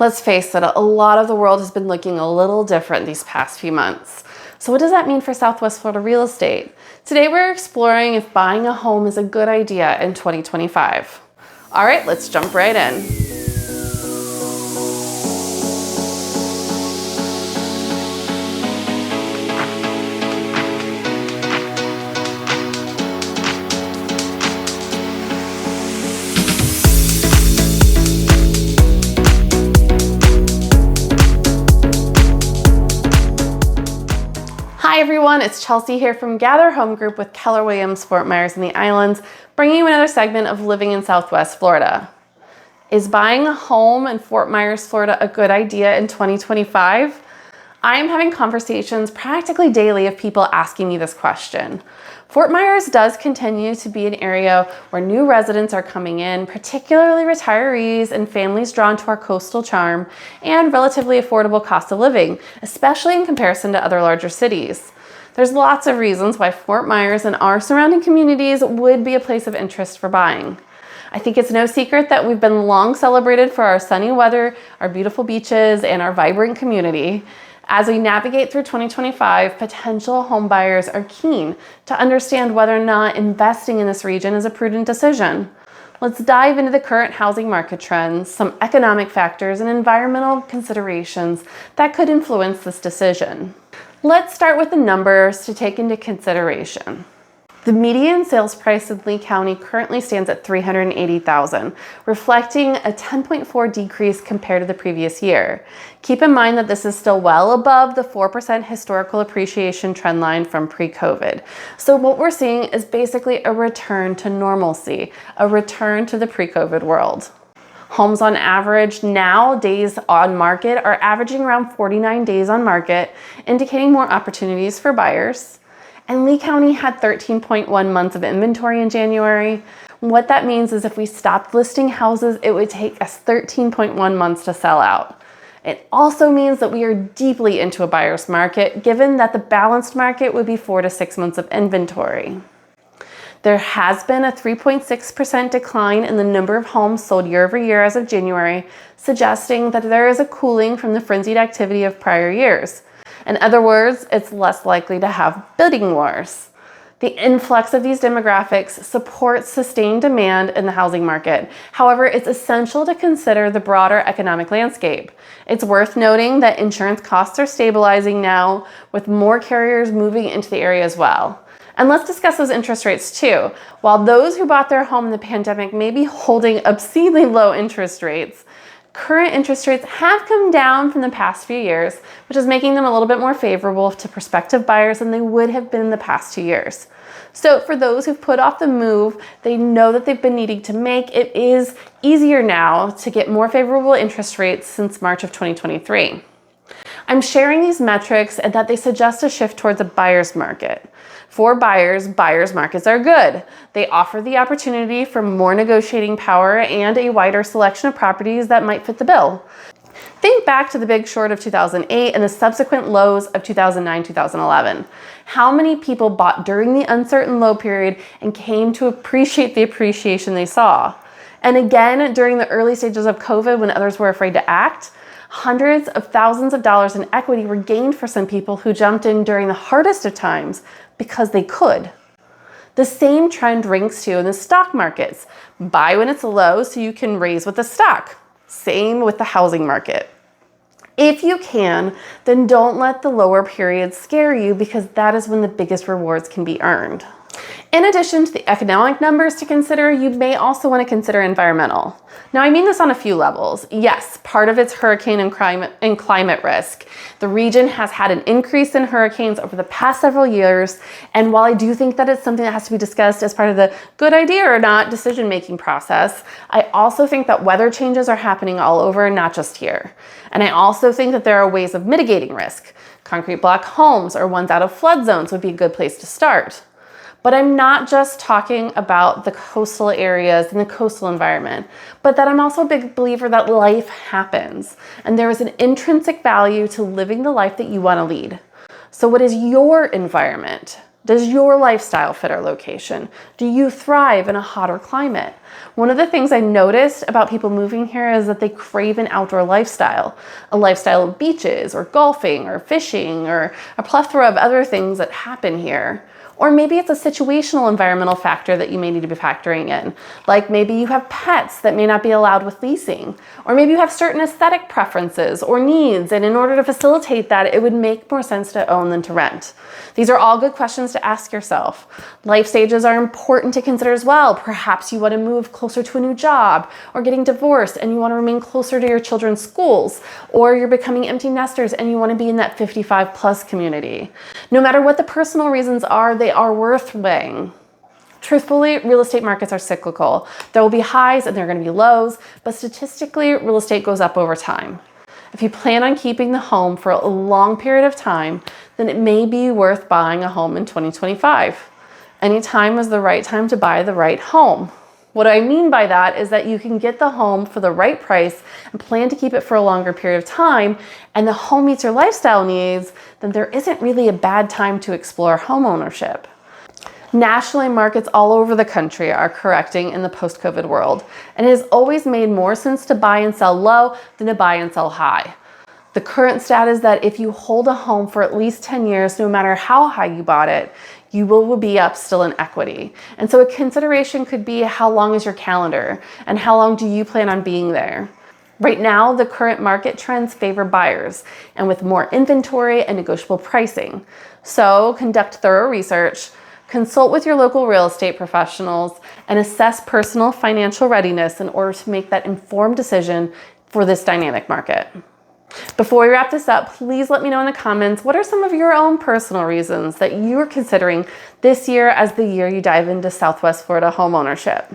Let's face it, a lot of the world has been looking a little different these past few months. So what does that mean for Southwest Florida real estate? Today we're exploring if buying a home is a good idea in 2025. All right, let's jump right in. Hi everyone, it's Chelsea here from Gather Home Group with Keller Williams, Fort Myers and the Islands, bringing you another segment of living in Southwest Florida. Is buying a home in Fort Myers, Florida a good idea in 2025? I'm having conversations practically daily of people asking me this question. Fort Myers does continue to be an area where new residents are coming in, particularly retirees and families drawn to our coastal charm and relatively affordable cost of living, especially in comparison to other larger cities. There's lots of reasons why Fort Myers and our surrounding communities would be a place of interest for buying. I think it's no secret that we've been long celebrated for our sunny weather, our beautiful beaches, and our vibrant community. As we navigate through 2025, potential home buyers are keen to understand whether or not investing in this region is a prudent decision. Let's dive into the current housing market trends, some economic factors, and environmental considerations that could influence this decision. Let's start with the numbers to take into consideration. The median sales price in Lee County currently stands at $380,000, reflecting a 10.4% decrease compared to the previous year. Keep in mind that this is still well above the 4% historical appreciation trend line from pre-COVID. So what we're seeing is basically a return to normalcy, a return to the pre-COVID world. Homes on average now, days on market, are averaging around 49 days on market, indicating more opportunities for buyers. And Lee County had 13.1 months of inventory in January. What that means is if we stopped listing houses, it would take us 13.1 months to sell out. It also means that we are deeply into a buyer's market, given that the balanced market would be 4 to 6 months of inventory. There has been a 3.6% decline in the number of homes sold year over year as of January, suggesting that there is a cooling from the frenzied activity of prior years. In other words, it's less likely to have bidding wars. The influx of these demographics supports sustained demand in the housing market. However, it's essential to consider the broader economic landscape. It's worth noting that insurance costs are stabilizing now, with more carriers moving into the area as well. And let's discuss those interest rates too. While those who bought their home in the pandemic may be holding obscenely low interest rates, current interest rates have come down from the past few years, which is making them a little bit more favorable to prospective buyers than they would have been in the past 2 years. So for those who've put off the move, they know that they've been needing to make, it is easier now to get more favorable interest rates since March of 2023. I'm sharing these metrics and that they suggest a shift towards a buyer's market. For buyers, buyer's markets are good. They offer the opportunity for more negotiating power and a wider selection of properties that might fit the bill. Think back to the Big Short of 2008 and the subsequent lows of 2009, 2011. How many people bought during the uncertain low period and came to appreciate the appreciation they saw? And again, during the early stages of COVID, when others were afraid to act, hundreds of thousands of dollars in equity were gained for some people who jumped in during the hardest of times because they could. The same trend rings true in the stock markets. Buy when it's low so you can raise with the stock. Same with the housing market. If you can, then don't let the lower periods scare you, because that is when the biggest rewards can be earned. In addition to the economic numbers to consider, you may also want to consider environmental. Now, I mean this on a few levels. Yes, part of it's hurricane and climate risk. The region has had an increase in hurricanes over the past several years, and while I do think that it's something that has to be discussed as part of the good idea or not decision-making process, I also think that weather changes are happening all over, not just here. And I also think that there are ways of mitigating risk. Concrete block homes or ones out of flood zones would be a good place to start. But I'm not just talking about the coastal areas and the coastal environment, but that I'm also a big believer that life happens and there is an intrinsic value to living the life that you want to lead. So what is your environment? Does your lifestyle fit our location? Do you thrive in a hotter climate? One of the things I noticed about people moving here is that they crave an outdoor lifestyle, a lifestyle of beaches or golfing or fishing or a plethora of other things that happen here. Or maybe it's a situational environmental factor that you may need to be factoring in. Like maybe you have pets that may not be allowed with leasing. Or maybe you have certain aesthetic preferences or needs, and in order to facilitate that, it would make more sense to own than to rent. These are all good questions to ask yourself. Life stages are important to consider as well. Perhaps you want to move closer to a new job, or getting divorced and you want to remain closer to your children's schools, or you're becoming empty nesters and you want to be in that 55 plus community. No matter what the personal reasons are, they are worth weighing. Truthfully, real estate markets are cyclical. There will be highs and there are going to be lows, but statistically, real estate goes up over time. If you plan on keeping the home for a long period of time, then it may be worth buying a home in 2025. Any time is the right time to buy the right home. What I mean by that is that you can get the home for the right price and plan to keep it for a longer period of time, and the home meets your lifestyle needs, then there isn't really a bad time to explore home ownership. Nationally, markets all over the country are correcting in the post-COVID world, and it has always made more sense to buy and sell low than to buy and sell high. The current stat is that if you hold a home for at least 10 years, no matter how high you bought it, you will be up still in equity. And so a consideration could be, how long is your calendar and how long do you plan on being there? Right now, the current market trends favor buyers and with more inventory and negotiable pricing. So conduct thorough research, consult with your local real estate professionals, and assess personal financial readiness in order to make that informed decision for this dynamic market. Before we wrap this up, please let me know in the comments, what are some of your own personal reasons that you are considering this year as the year you dive into Southwest Florida home ownership?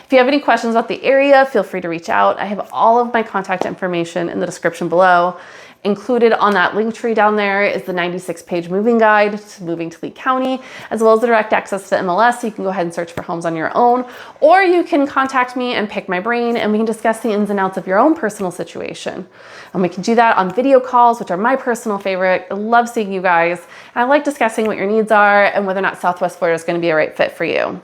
If you have any questions about the area, feel free to reach out. I have all of my contact information in the description below. Included on that link tree down there is the 96-page moving guide to moving to Lee County, as well as the direct access to MLS, so you can go ahead and search for homes on your own, or you can contact me and pick my brain and we can discuss the ins and outs of your own personal situation. And we can do that on video calls, which are my personal favorite. I love seeing you guys, and I like discussing what your needs are and whether or not Southwest Florida is going to be a right fit for you.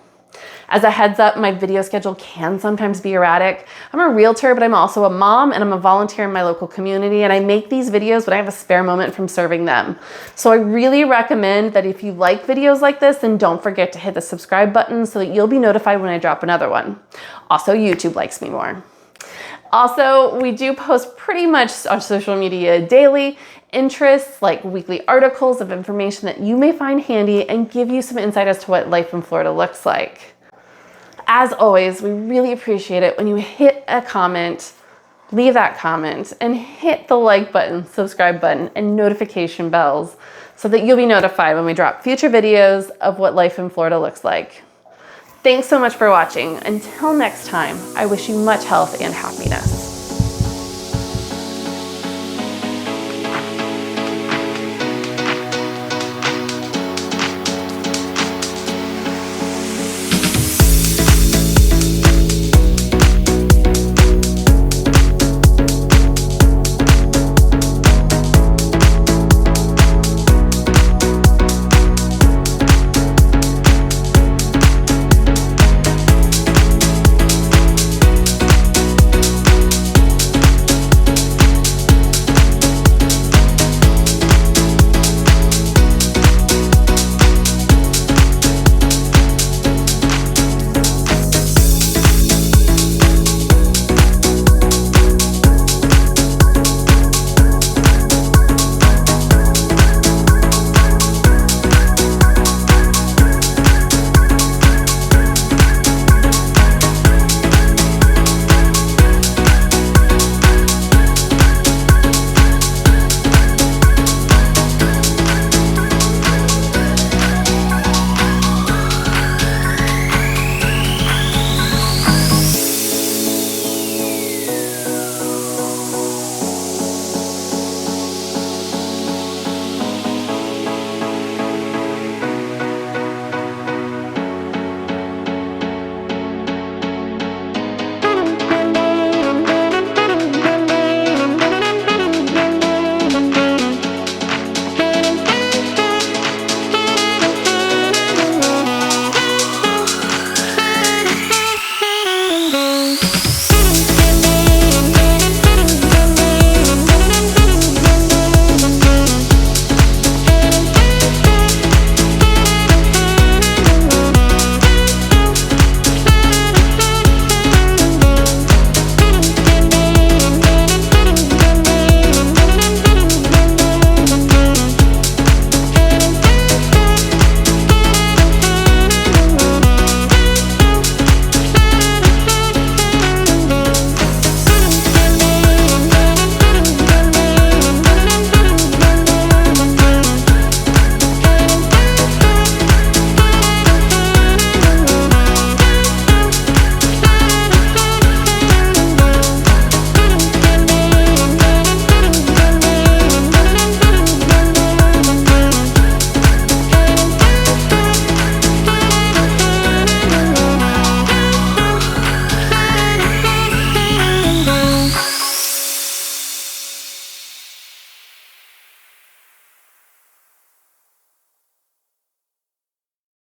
As a heads up, my video schedule can sometimes be erratic. I'm a realtor, but I'm also a mom and I'm a volunteer in my local community, and I make these videos when I have a spare moment from serving them. So I really recommend that if you like videos like this, then don't forget to hit the subscribe button so that you'll be notified when I drop another one. Also, YouTube likes me more. Also, we do post pretty much on social media daily interests like weekly articles of information that you may find handy and give you some insight as to what life in Florida looks like. As always, we really appreciate it when you hit a comment, leave that comment, and hit the like button, subscribe button, and notification bells so that you'll be notified when we drop future videos of what life in Florida looks like. Thanks so much for watching. Until next time, I wish you much health and happiness.